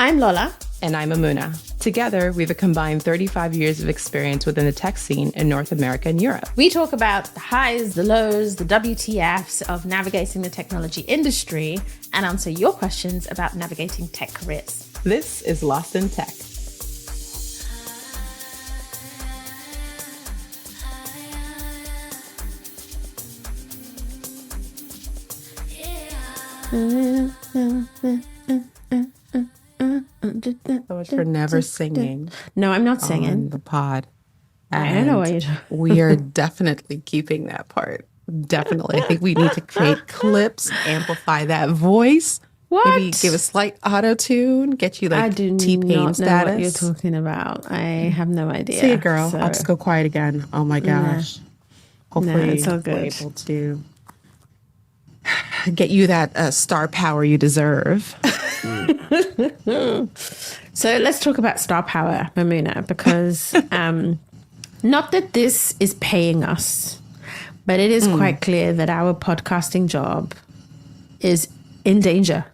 I'm Lola. And I'm Amuna. Together, we have a combined 35 years of experience within the tech scene in North America and Europe. We talk about the highs, the lows, the WTFs of navigating the technology industry and answer your questions about navigating tech careers. This is Lost in Tech. So much for never singing. No, I'm not singing. On the pod. I don't know why you're we are definitely keeping that part. Definitely. I think we need to create clips, amplify that voice. What? Maybe give a slight auto-tune, get you like T-Pain status. I do not know what you're talking about. I have no idea. See it, girl. So. I'll just go quiet again. Oh my gosh. Hopefully it's all good. We're able to get you that star power you deserve. So let's talk about star power, Mamuna, because not that this is paying us, but it is quite clear that our podcasting job is in danger,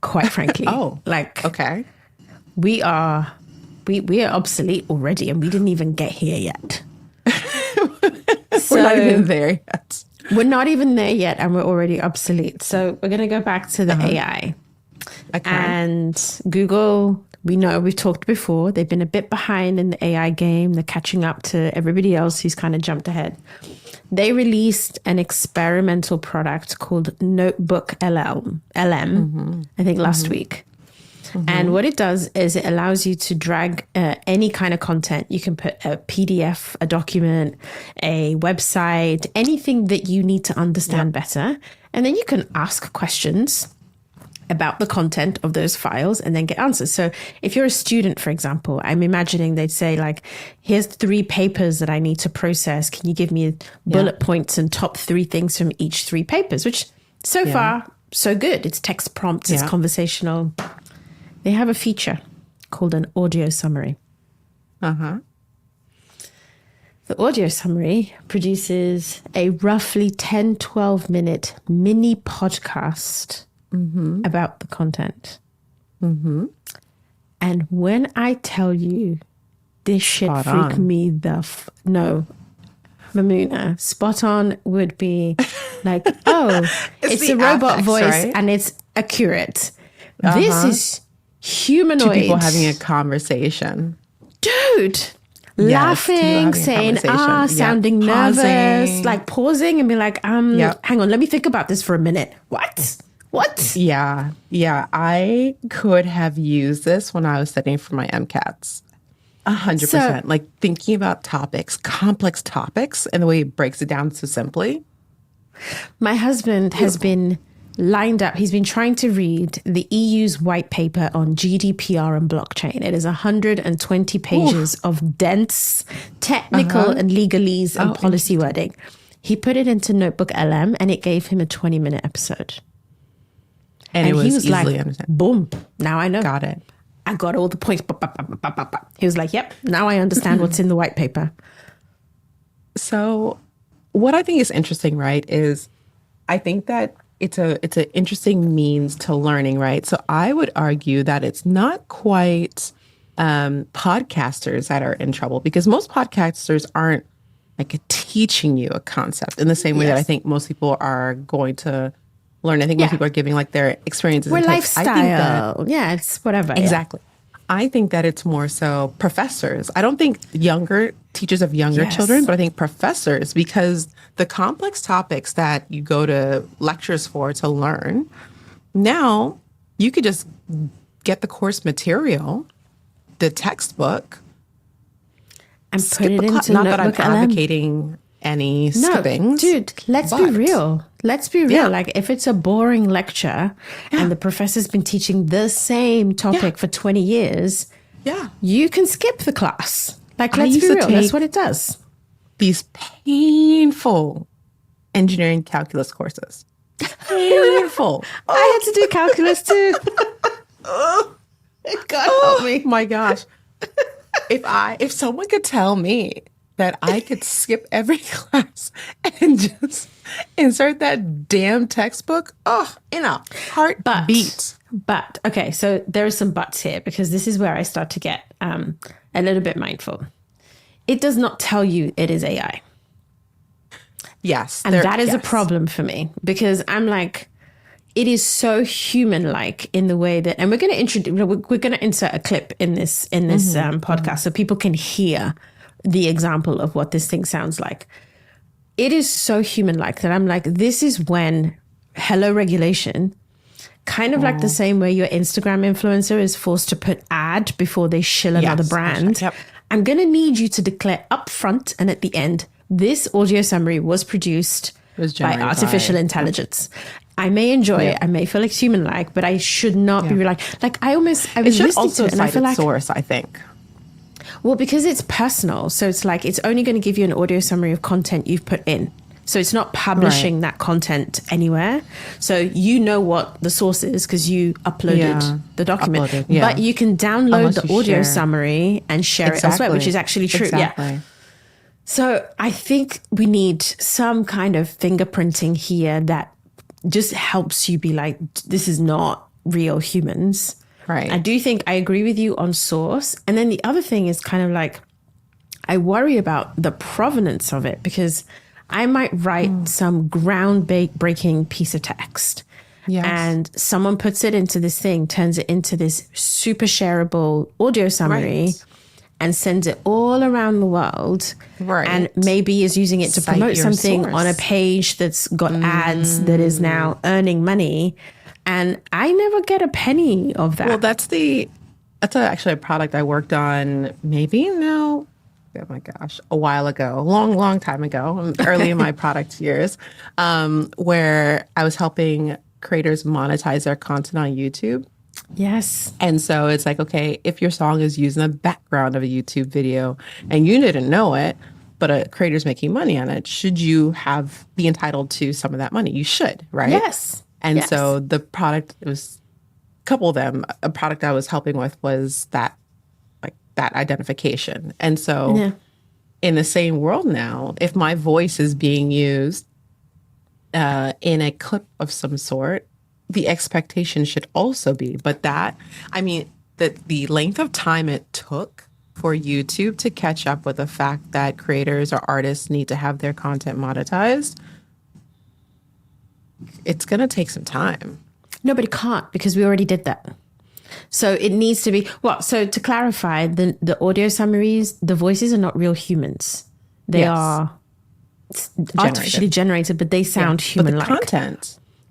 quite frankly. Okay. We are obsolete already, and we didn't even get here yet. We're not even there yet. We're not even there yet, and we're already obsolete. So we're going to go back to the AI. Okay. And Google, we know we've talked before, they've been a bit behind in the AI game. They're catching up to everybody else who's kind of jumped ahead. They released an experimental product called NotebookLM, I think last week. And what it does is it allows you to drag any kind of content. You can put a PDF, a document, a website, anything that you need to understand better. And then you can ask questions about the content of those files and then get answers. So if you're a student, for example, I'm imagining they'd say like, here's 3 papers that I need to process. Can you give me bullet points and top 3 things from each 3 papers, which so far, so good. It's text prompts, it's conversational. They have a feature called an audio summary. The audio summary produces a roughly 10, 12-minute mini podcast about the content. And when I tell you this shit freaked me no, Mamuna, spot on would be like, it's a robot voice, right? And it's accurate. This is humanoid. 2 people having a conversation. Dude. Laughing, saying, sounding nervous, like pausing and be like, hang on, let me think about this for a minute. What? Yeah. I could have used this when I was studying for my MCATs. 100%. Like thinking about topics, complex topics, and the way it breaks it down so simply. My husband has been lined up. He's been trying to read the EU's white paper on GDPR and blockchain. It is 120 pages of dense technical and legalese and policy wording. He put it into NotebookLM and it gave him a 20-minute episode. And it was he was easily like, understandable. Boom, now I know. Got it. I got all the points. He was like, yep, now I understand what's in the white paper. So what I think is interesting, right, is I think that it's an interesting means to learning, right? So I would argue that it's not quite podcasters that are in trouble, because most podcasters aren't like teaching you a concept in the same way that I think most people are going to learn. I think most people are giving like their experiences. Or and lifestyle. I think that, it's whatever. Exactly. I think that it's more so professors. I don't think teachers of younger children, but I think professors, because the complex topics that you go to lectures for to learn, now you could just get the course material, the textbook, and put it into not that I'm advocating any skipping. No, dude, let's be real. Like if it's a boring lecture and the professor's been teaching the same topic for 20 years, you can skip the class. Like, let's be real. That's what it does. These painful engineering calculus courses. Painful. I had to do calculus too. God help me. My gosh. If someone could tell me that I could skip every class and just insert that damn textbook, in a heartbeat. But okay, so there are some buts here because this is where I start to get a little bit mindful. It does not tell you it is AI. Yes. And that is a problem for me because I'm like, it is so human-like in the way that, and we're going to introduce, we're going to insert a clip in this podcast so people can hear the example of what this thing sounds like. It is so human-like that I'm like, this is when hello regulation, kind of like the same way your Instagram influencer is forced to put ad before they shill another brand. Yep. I'm going to need you to declare upfront and at the end, this audio summary was produced by artificial intelligence. I may enjoy it. I may feel like human-like, but I should not be like I was listening also to it and I feel like source, I think. Well, because it's personal. So it's like, it's only going to give you an audio summary of content you've put in. So it's not publishing that content anywhere. So you know what the source is because you uploaded the document. But you can download the audio summary and share it elsewhere, which is actually true. Yeah. So I think we need some kind of fingerprinting here that just helps you be like, this is not real humans. Right. I do think I agree with you on source. And then the other thing is kind of like, I worry about the provenance of it because I might write some groundbreaking piece of text. Yes. And someone puts it into this thing, turns it into this super shareable audio summary and sends it all around the world. Right. And maybe is using it to promote something on a page that's got ads that is now earning money. And I never get a penny of that. Well, that's actually a product I worked on maybe now, oh my gosh, a while ago, a long time ago, early in my product years, where I was helping creators monetize their content on YouTube. Yes. And so it's like, okay, if your song is used in the background of a YouTube video and you didn't know it, but a creator's making money on it, should you be entitled to some of that money? You should, right? Yes. And so the product, it was a couple of them, a product I was helping with was that identification. And so in the same world now, if my voice is being used in a clip of some sort, the expectation should also be. But the length of time it took for YouTube to catch up with the fact that creators or artists need to have their content monetized, it's going to take some time. No, but it can't because we already did that. So it needs to be, so to clarify, the audio summaries, the voices are not real humans. They are artificially generated, but they sound human-like.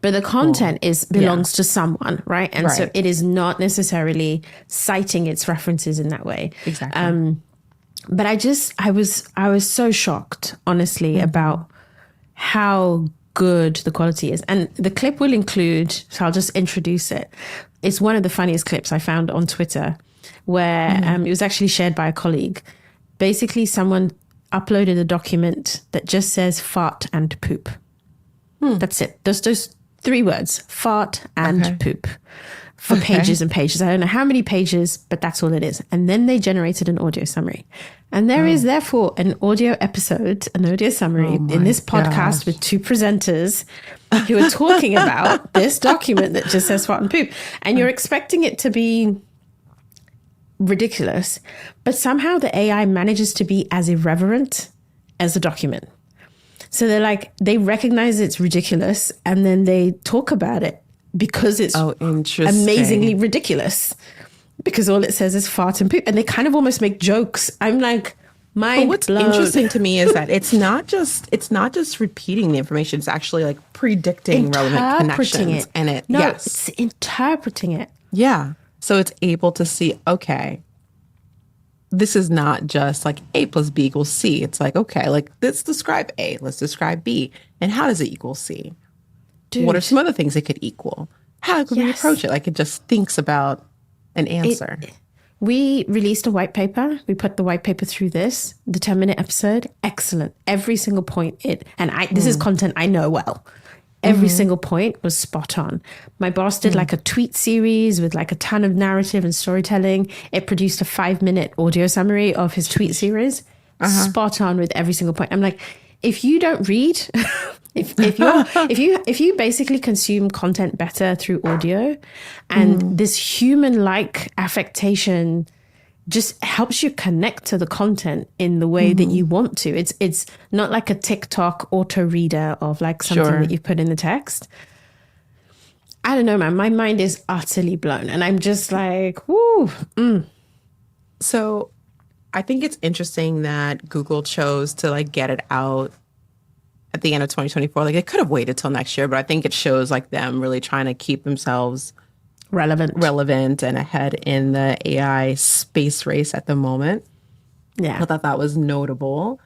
But the content belongs to someone, right? And so it is not necessarily citing its references in that way. Exactly. But I was so shocked, honestly, about how good the quality is. And the clip will include, so I'll just introduce it. It's one of the funniest clips I found on Twitter where it was actually shared by a colleague. Basically, someone uploaded a document that just says fart and poop. That's it. Those 3 words, fart and poop, for pages and pages. I don't know how many pages, but that's all it is. And then they generated an audio summary. And there is therefore an audio episode, an audio summary in this podcast with 2 presenters who are talking about this document that just says fart and poop. And you're expecting it to be ridiculous, but somehow the AI manages to be as irreverent as the document. So they recognize it's ridiculous and then they talk about it because it's amazingly ridiculous. Because all it says is fart and poop. And they kind of almost make jokes. I'm like, what's interesting to me is that it's not just repeating the information. It's actually like predicting relevant connections. It's interpreting it. Yeah. So it's able to see, okay, this is not just like A plus B equals C. It's like, okay, let's describe A, let's describe B. And how does it equal C? Dude. What are some other things it could equal? How could we approach it? Like it just thinks about an answer. We released a white paper. We put the white paper through the 10-minute episode. Excellent. Every single point this is content I know well. Every single point was spot on. My boss did like a tweet series with like a ton of narrative and storytelling. It produced a 5-minute audio summary of his tweet series. Spot on with every single point. I'm like, if you don't read, if you basically consume content better through audio, and this human-like affectation just helps you connect to the content in the way that you want to. It's not like a TikTok auto reader of like something that you put in the text. I don't know, man. My mind is utterly blown, and I'm just like, woo. So I think it's interesting that Google chose to like get it out at the end of 2024. Like, they could have waited till next year, but I think it shows like them really trying to keep themselves relevant and ahead in the AI space race at the moment. Yeah. I thought that was notable.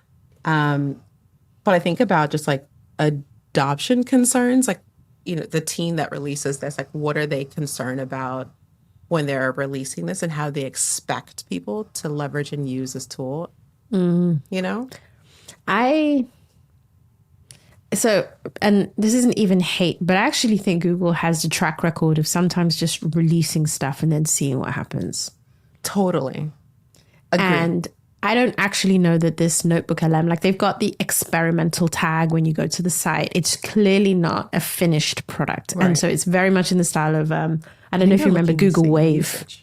But I think about just like adoption concerns, like, you know, the team that releases this, like, what are they concerned about when they're releasing this, and how they expect people to leverage and use this tool, you know? And this isn't even hate, but I actually think Google has a track record of sometimes just releasing stuff and then seeing what happens. Totally. Agreed. And I don't actually know that this NotebookLM, like, they've got the experimental tag when you go to the site. It's clearly not a finished product. Right. And so it's very much in the style of, I don't know if you remember Google Wave. Usage.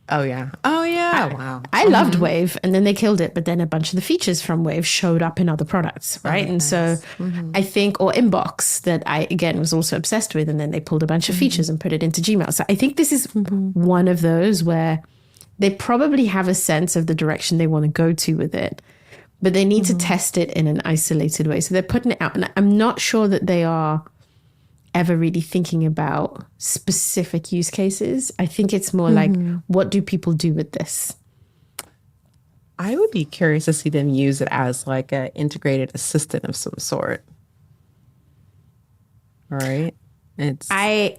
Oh, yeah. Wow. I loved Wave, and then they killed it. But then a bunch of the features from Wave showed up in other products, right? And so I think, or Inbox, that I, again, was also obsessed with. And then they pulled a bunch of features and put it into Gmail. So I think this is one of those where they probably have a sense of the direction they want to go to with it, but they need to test it in an isolated way. So they're putting it out. And I'm not sure that they are ever really thinking about specific use cases. I think it's more like, what do people do with this? I would be curious to see them use it as like an integrated assistant of some sort. All right. I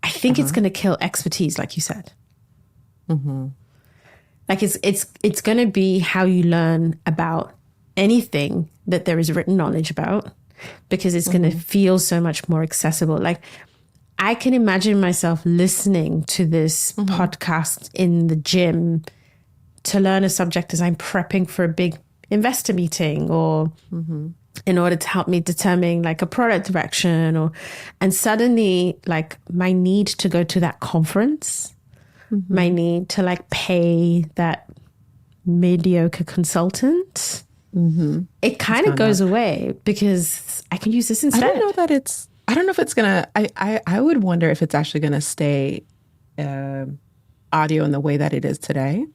think it's going to kill expertise, like you said. Like it's going to be how you learn about anything that there is written knowledge about, because it's going to feel so much more accessible. Like, I can imagine myself listening to this podcast in the gym to learn a subject as I'm prepping for a big investor meeting, or in order to help me determine like a product direction, and suddenly like my need to go to that conference, my need to like pay that mediocre consultant, it kind of goes away, because I can use this instead. I don't know if it's gonna, I would wonder if it's actually gonna stay audio in the way that it is today.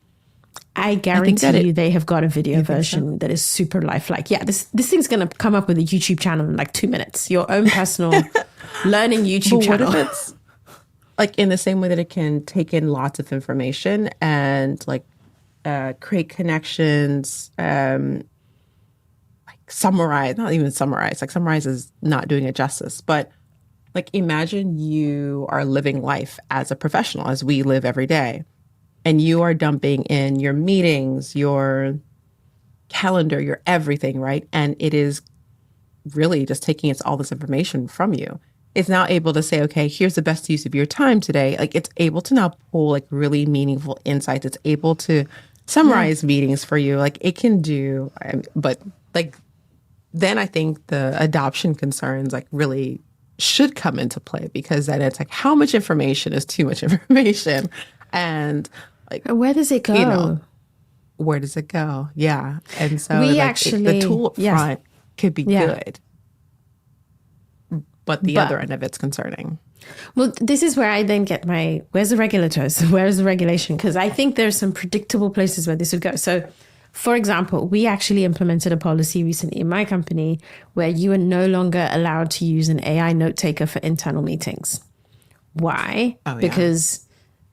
I guarantee you they have got a video version that is super lifelike. Yeah, this thing's going to come up with a YouTube channel in like 2 minutes. Your own personal learning YouTube channel. What if it's like in the same way that it can take in lots of information and like create connections, like summarize, not even summarize, like summarize is not doing it justice, but like imagine you are living life as a professional, as we live every day. And you are dumping in your meetings, your calendar, your everything, right? And it is really just taking all this information from you. It's now able to say, okay, here's the best use of your time today. Like, it's able to now pull like really meaningful insights. It's able to summarize meetings for you. Like, it can do, but like, then I think the adoption concerns like really should come into play, because then it's like, how much information is too much information? And like, where does it go? You know, where does it go? Yeah. And so the tool up front could be good, but the other end of it's concerning. Well, this is where I then get where's the regulators? Where's the regulation? Because I think there's some predictable places where this would go. So, for example, we actually implemented a policy recently in my company where you are no longer allowed to use an AI note taker for internal meetings. Why? Because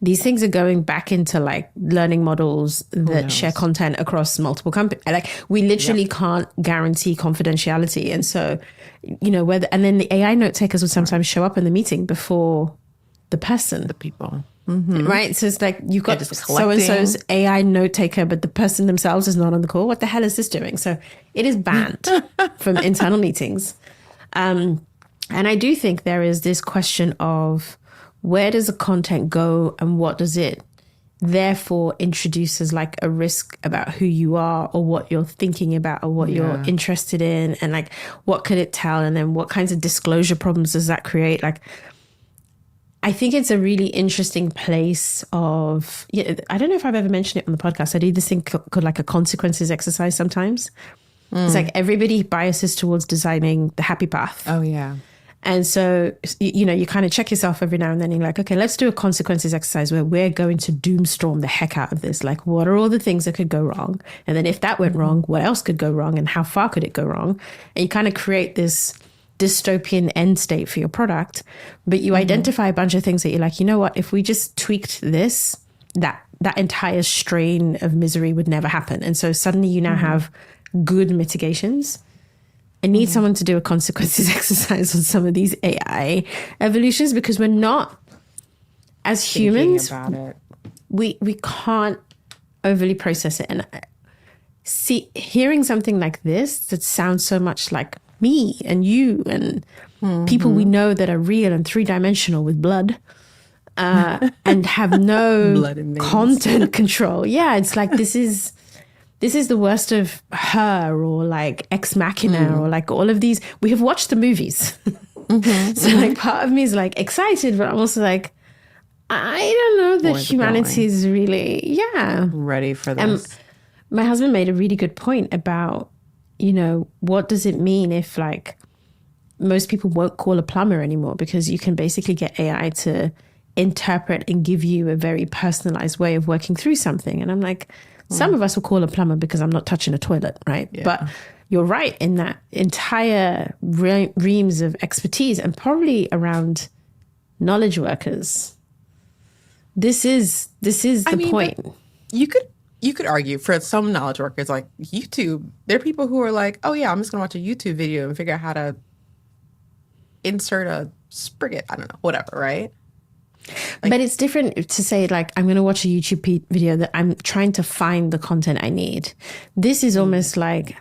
these things are going back into like learning models that share content across multiple companies. Like, we literally can't guarantee confidentiality. And so, you know, and then the AI note takers would sometimes show up in the meeting before the people. Right? So it's like, you've got so-and-so's AI note taker, but the person themselves is not on the call. What the hell is this doing? So it is banned from internal meetings. And I do think there is this question of, where does the content go and what does it therefore introduces like a risk about who you are or what you're thinking about or what you're interested in, and like what could it tell, and then what kinds of disclosure problems does that create? Like, I think it's a really interesting place of, I don't know if I've ever mentioned it on the podcast. I do this thing called like a consequences exercise sometimes. It's like everybody biases towards designing the happy path. Oh, yeah. And so, you kind of check yourself every now and then. You're like, okay, let's do a consequences exercise where we're going to doomstorm the heck out of this. Like, what are all the things that could go wrong? And then if that went wrong, what else could go wrong? And how far could it go wrong? And you kind of create this dystopian end state for your product. But you identify a bunch of things that you're like, you know what? If we just tweaked this, that entire strain of misery would never happen. And so suddenly you now have good mitigations. I need someone to do a consequences exercise on some of these AI evolutions, because we're not, as humans, about it. we can't overly process it. And hearing something like this that sounds so much like me and you and people we know that are real and three-dimensional with blood and have no content control. Yeah, it's like this is the worst of Her or like Ex Machina or like all of these. We have watched the movies. So like part of me is like excited, but I'm also like, I don't know that humanity is really, ready for this. My husband made a really good point about, what does it mean if like most people won't call a plumber anymore, because you can basically get AI to interpret and give you a very personalized way of working through something. And I'm like, some of us will call a plumber because I'm not touching a toilet, right? Yeah. But you're right in that entire reams of expertise, and probably around knowledge workers. This is the point. You could argue for some knowledge workers like YouTube. There are people who are like, oh yeah, I'm just gonna watch a YouTube video and figure out how to insert a spigot. I don't know, whatever, right? But it's different to say, like, I'm going to watch a YouTube video that I'm trying to find the content I need. This is almost like,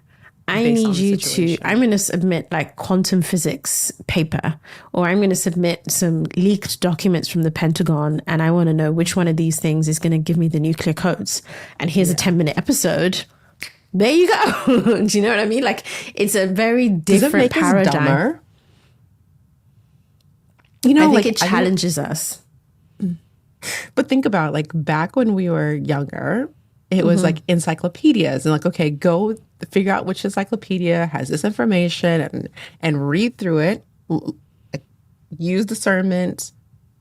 I need you to, I'm going to submit like quantum physics paper, or I'm going to submit some leaked documents from the Pentagon, and I want to know which one of these things is going to give me the nuclear codes. And here's a 10-minute episode. There you go. Do you know what I mean? Like, it's a very different paradigm. Us dumber? I think it challenges us. But think about like back when we were younger, it was like encyclopedias and like, okay, go figure out which encyclopedia has this information and read through it, use discernment,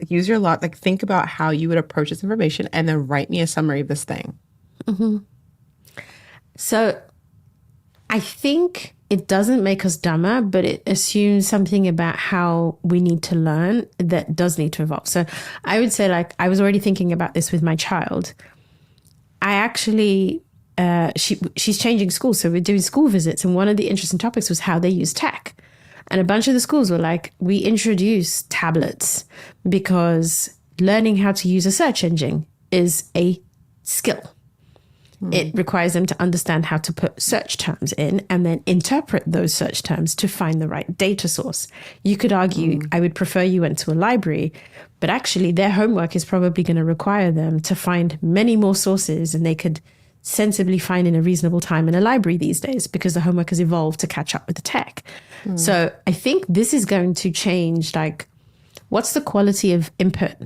use your lot, like think about how you would approach this information and then write me a summary of this thing. So I think it doesn't make us dumber, but it assumes something about how we need to learn that does need to evolve. So I would say, like, I was already thinking about this with my child. I actually, she's changing schools. So we're doing school visits. And one of the interesting topics was how they use tech. And a bunch of the schools were like, we introduce tablets because learning how to use a search engine is a skill. It requires them to understand how to put search terms in and then interpret those search terms to find the right data source. You could argue, I would prefer you went to a library, but actually their homework is probably going to require them to find many more sources than they could sensibly find in a reasonable time in a library these days, because the homework has evolved to catch up with the tech. So I think this is going to change, like, what's the quality of input?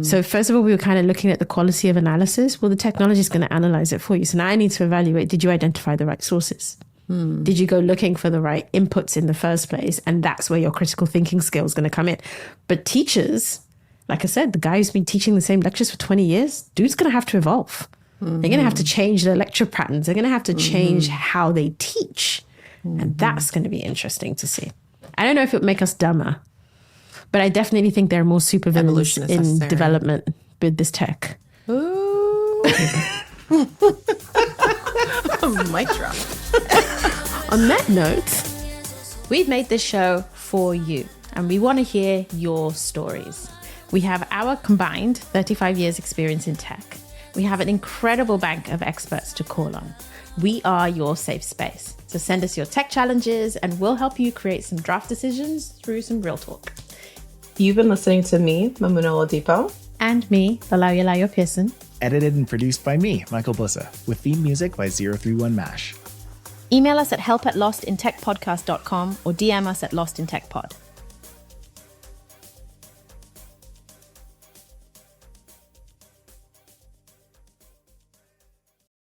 So first of all, we were kind of looking at the quality of analysis. Well, the technology is going to analyze it for you. So now I need to evaluate, did you identify the right sources? Did you go looking for the right inputs in the first place? And that's where your critical thinking skill is going to come in. But teachers, like I said, the guy who's been teaching the same lectures for 20 years, dude's going to have to evolve. They're going to have to change their lecture patterns. They're going to have to change how they teach. And that's going to be interesting to see. I don't know if it would make us dumber, but I definitely think there are more supervillains in development with this tech. Ooh. Mic drop. On that note, we've made this show for you, and we want to hear your stories. We have our combined 35 years experience in tech. We have an incredible bank of experts to call on. We are your safe space. So send us your tech challenges, and we'll help you create some draft decisions through some real talk. You've been listening to me, Mamuno Oladipo. And me, Lola Pearson. Edited and produced by me, Michael Bussa, with theme music by 031 Mash. Email us at help@lostintechpodcast.com or DM us at lostintechpod.